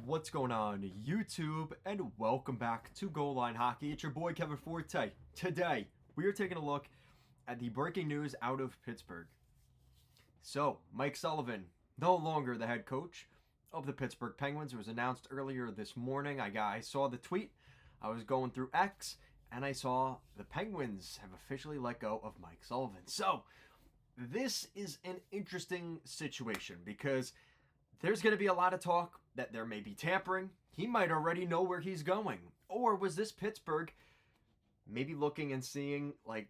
What's going on, YouTube, and welcome back to Goal Line Hockey. It's your boy Kevin Forte. Today, we are taking a look at the breaking news out of Pittsburgh. So, Mike Sullivan, no longer the head coach of the Pittsburgh Penguins. It was announced earlier this morning. I saw the tweet. I was going through X, and I saw the Penguins have officially let go of Mike Sullivan. So, this is an interesting situation because there's going to be a lot of talk that there may be tampering. He might already know where he's going. Or was this Pittsburgh maybe looking and seeing like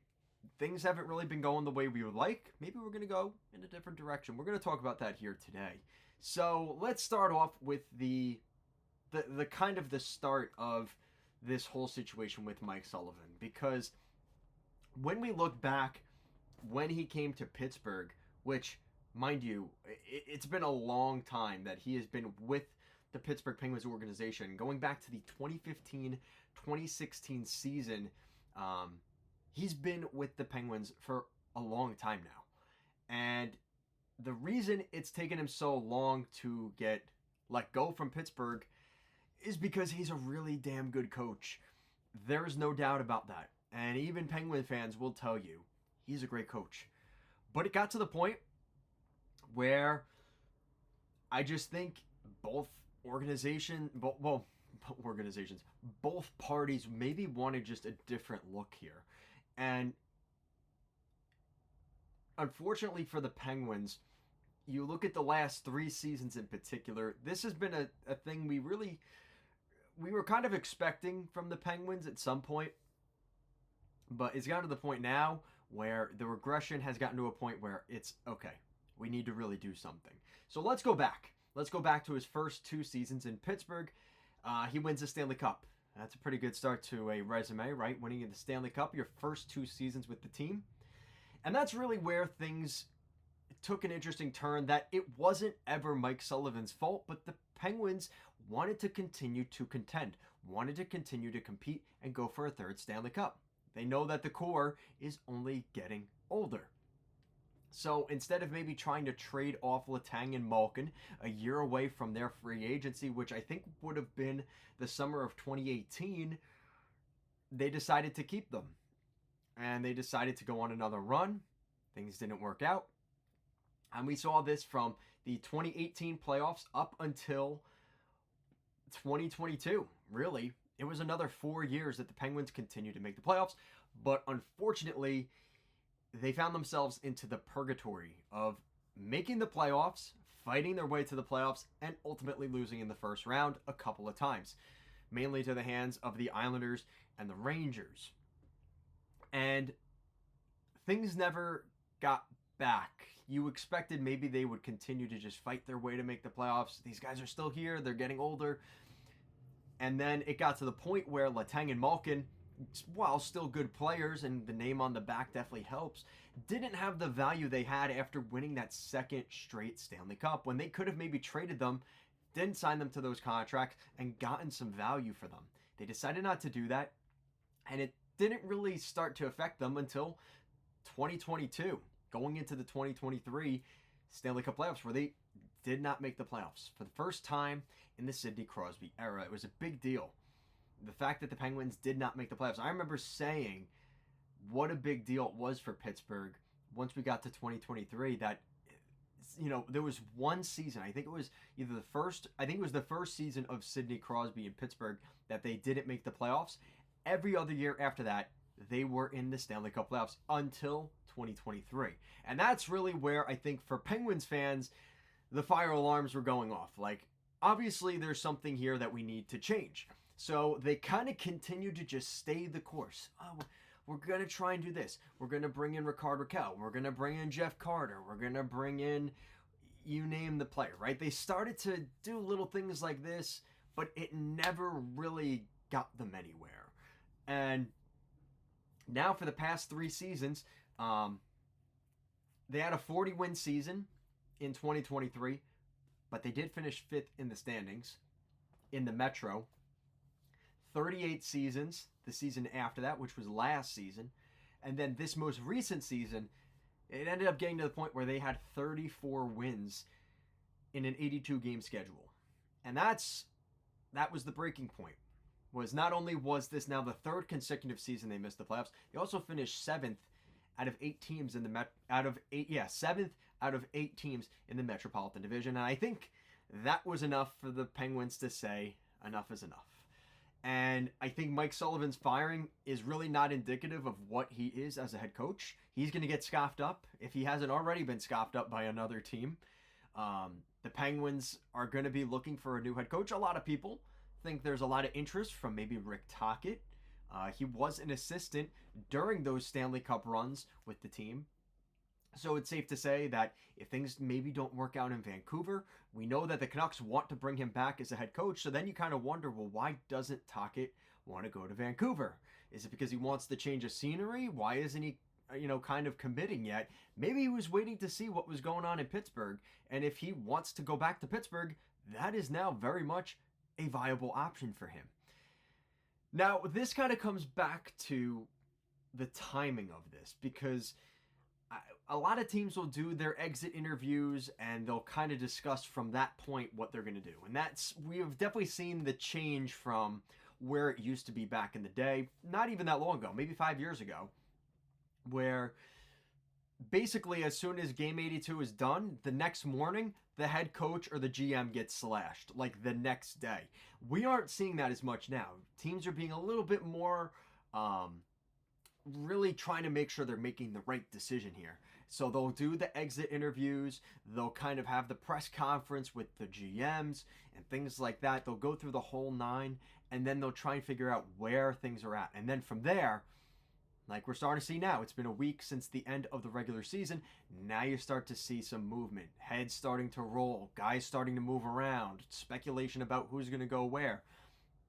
things haven't really been going the way we would like? Maybe we're going to go in a different direction. We're going to talk about that here today. So let's start off with the kind of the start of this whole situation with Mike Sullivan. Because when we look back when he came to Pittsburgh, which, mind you, it's been a long time that he has been with the Pittsburgh Penguins organization. Going back to the 2015-2016 season, he's been with the Penguins for a long time now. And the reason it's taken him so long to get let go from Pittsburgh is because he's a really damn good coach. There's no doubt about that. And even Penguin fans will tell you, he's a great coach. But it got to the point where I just think both parties maybe wanted just a different look here. And unfortunately for the Penguins, you look at the last 3 seasons in particular, this has been a thing we were kind of expecting from the Penguins at some point. But it's gotten to the point now where the regression has gotten to a point where it's okay. We need to really do something. So let's go back. Let's go back to his first 2 seasons in Pittsburgh. He wins the Stanley Cup. That's a pretty good start to a resume, right? Winning the Stanley Cup, your first 2 seasons with the team. And that's really where things took an interesting turn, that it wasn't ever Mike Sullivan's fault, but the Penguins wanted to continue to contend, wanted to continue to compete and go for a 3rd Stanley Cup. They know that the core is only getting older. So instead of maybe trying to trade off Letang and Malkin a year away from their free agency, which I think would have been the summer of 2018, they decided to keep them. And they decided to go on another run. Things didn't work out. And we saw this from the 2018 playoffs up until 2022, really. It was another 4 years that the Penguins continued to make the playoffs, but unfortunately, they found themselves into the purgatory of making the playoffs, fighting their way to the playoffs, and ultimately losing in the first round a couple of times, mainly to the hands of the Islanders and the Rangers. And things never got back. You expected maybe they would continue to just fight their way to make the playoffs. These guys are still here. They're getting older. And then it got to the point where Letang and Malkin, while still good players and the name on the back definitely helps, didn't have the value they had after winning that 2nd straight Stanley Cup, when they could have maybe traded them, didn't sign them to those contracts, and gotten some value for them. They decided not to do that, and it didn't really start to affect them until 2022, going into the 2023 Stanley Cup playoffs, where they did not make the playoffs for the first time in the Sidney Crosby era. It was a big deal. The fact that the Penguins did not make the playoffs. I remember saying what a big deal it was for Pittsburgh once we got to 2023, that, you know, there was one season, I think it was the first season of Sidney Crosby in Pittsburgh, that they didn't make the playoffs. Every other year after that, they were in the Stanley Cup playoffs until 2023. And that's really where I think for Penguins fans, the fire alarms were going off. Like, obviously there's something here that we need to change. So they kind of continued to just stay the course. Oh, we're going to try and do this. We're going to bring in Rickard Rakell. We're going to bring in Jeff Carter. We're going to bring in, you name the player, right? They started to do little things like this, but it never really got them anywhere. And now for the past 3 seasons, they had a 40-win season in 2023, but they did finish 5th in the standings in the Metro. 38 seasons, the season after that, which was last season. And then this most recent season, it ended up getting to the point where they had 34 wins in an 82-game schedule. And that's that was the breaking point. Was not only was this now the third consecutive season they missed the playoffs, they also finished seventh out of 8 teams in the seventh out of 8 teams in the Metropolitan Division. And I think that was enough for the Penguins to say enough is enough. And I think Mike Sullivan's firing is really not indicative of what he is as a head coach. He's going to get scoffed up if he hasn't already been scoffed up by another team. The Penguins are going to be looking for a new head coach. A lot of people think there's a lot of interest from maybe Rick Tocchet. He was an assistant during those Stanley Cup runs with the team. So it's safe to say that if things maybe don't work out in Vancouver, we know that the Canucks want to bring him back as a head coach. So then you kind of wonder, well, why doesn't Tocchet want to go to Vancouver? Is it because he wants to change of scenery? Why isn't he, kind of committing yet? Maybe he was waiting to see what was going on in Pittsburgh. And if he wants to go back to Pittsburgh, that is now very much a viable option for him. Now, this kind of comes back to the timing of this, because a lot of teams will do their exit interviews and they'll kind of discuss from that point what they're going to do. And we have definitely seen the change from where it used to be back in the day, not even that long ago, maybe 5 years ago, where basically as soon as game 82 is done, the next morning, the head coach or the GM gets slashed, like the next day. We aren't seeing that as much now. Teams are being a little bit more really trying to make sure they're making the right decision here. So they'll do the exit interviews, they'll kind of have the press conference with the GMs and things like that. They'll go through the whole nine, and then they'll try and figure out where things are at. And then from there, like we're starting to see now, it's been a week since the end of the regular season. Now you start to see some movement, heads starting to roll, guys starting to move around, speculation about who's going to go where.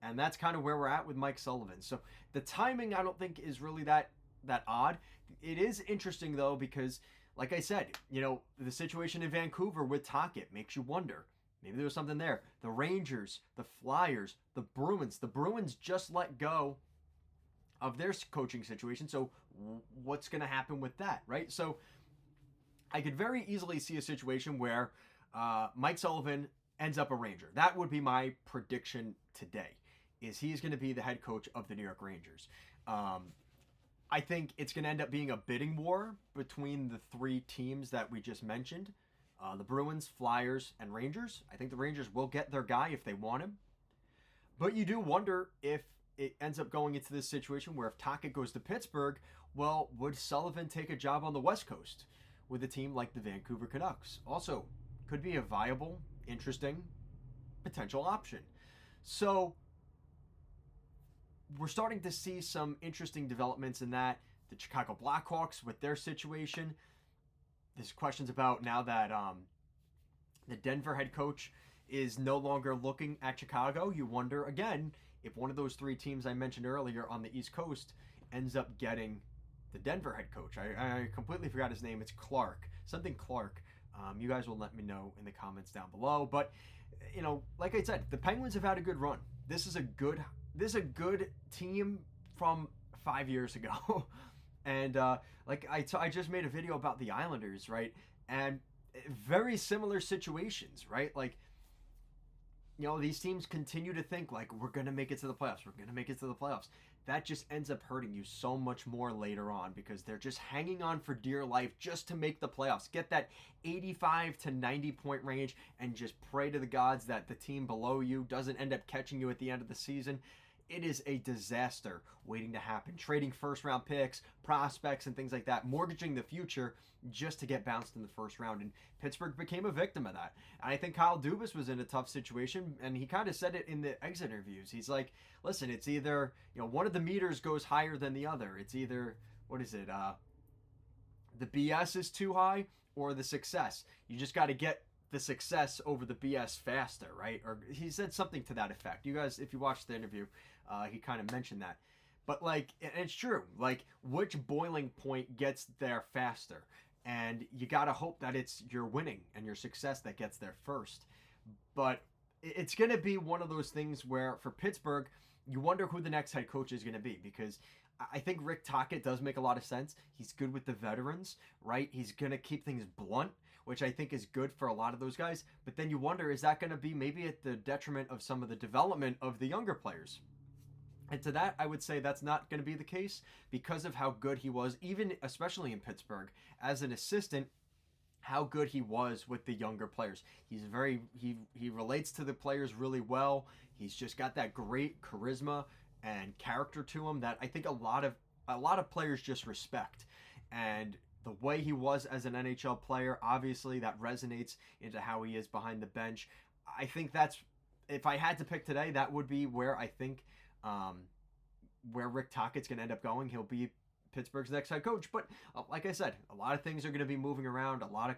And that's kind of where we're at with Mike Sullivan. So the timing, I don't think, is really that odd. It is interesting, though, because, like I said, the situation in Vancouver with Tocchet makes you wonder. Maybe there was something there. The Rangers, the Flyers, the Bruins. The Bruins just let go of their coaching situation. So what's going to happen with that, right? So I could very easily see a situation where Mike Sullivan ends up a Ranger. That would be my prediction today, is he's going to be the head coach of the New York Rangers. I think it's going to end up being a bidding war between the three teams that we just mentioned, the Bruins, Flyers, and Rangers. I think the Rangers will get their guy if they want him. But you do wonder if it ends up going into this situation where if Tocchet goes to Pittsburgh, well, would Sullivan take a job on the West Coast with a team like the Vancouver Canucks? Also, could be a viable, interesting, potential option. So we're starting to see some interesting developments in that. The Chicago Blackhawks with their situation. There's questions about now that the Denver head coach is no longer looking at Chicago. You wonder, again, if one of those three teams I mentioned earlier on the East Coast ends up getting the Denver head coach. I completely forgot his name. It's Clark. Something Clark. You guys will let me know in the comments down below. But, like I said, the Penguins have had a good run. This is a good team from 5 years ago. And I just made a video about the Islanders, right? And very similar situations, right? Like, these teams continue to think like, we're going to make it to the playoffs. We're going to make it to the playoffs. That just ends up hurting you so much more later on because they're just hanging on for dear life just to make the playoffs. Get that 85 to 90 point range and just pray to the gods that the team below you doesn't end up catching you at the end of the season. It is a disaster waiting to happen. Trading first round picks, prospects, and things like that. Mortgaging the future just to get bounced in the first round. And Pittsburgh became a victim of that. And I think Kyle Dubas was in a tough situation, and he kind of said it in the exit interviews. He's like, listen, it's either, one of the meters goes higher than the other. It's either, the BS is too high or the success. You just got to get the success over the BS faster, right? Or he said something to that effect. You guys, if you watched the interview, he kind of mentioned that. But and it's true, which boiling point gets there faster? And you got to hope that it's your winning and your success that gets there first. But it's going to be one of those things where for Pittsburgh, you wonder who the next head coach is going to be, because I think Rick Tocchet does make a lot of sense. He's good with the veterans, right? He's going to keep things blunt, which I think is good for a lot of those guys. But then you wonder, is that going to be maybe at the detriment of some of the development of the younger players? And to that, I would say that's not going to be the case because of how good he was, even especially in Pittsburgh as an assistant. How good he was with the younger players. He relates to the players really well. He's just got that great charisma and character to him that I think a lot of players just respect. And the way he was as an NHL player, obviously that resonates into how he is behind the bench. I think that's, if I had to pick today, that would be where I think where Rick Tocchet's going to end up going. He'll be Pittsburgh's next head coach. But like I said, a lot of things are going to be moving around. A lot of,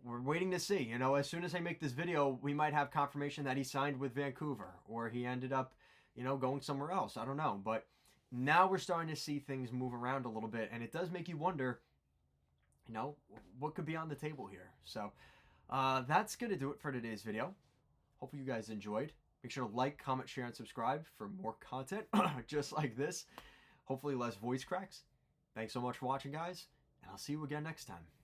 we're waiting to see. As soon as I make this video, we might have confirmation that he signed with Vancouver or he ended up, going somewhere else. I don't know. But now we're starting to see things move around a little bit. And it does make you wonder, what could be on the table here. So that's going to do it for today's video. Hopefully you guys enjoyed. Make sure to like, comment, share, and subscribe for more content just like this. Hopefully less voice cracks. Thanks so much for watching, guys, and I'll see you again next time.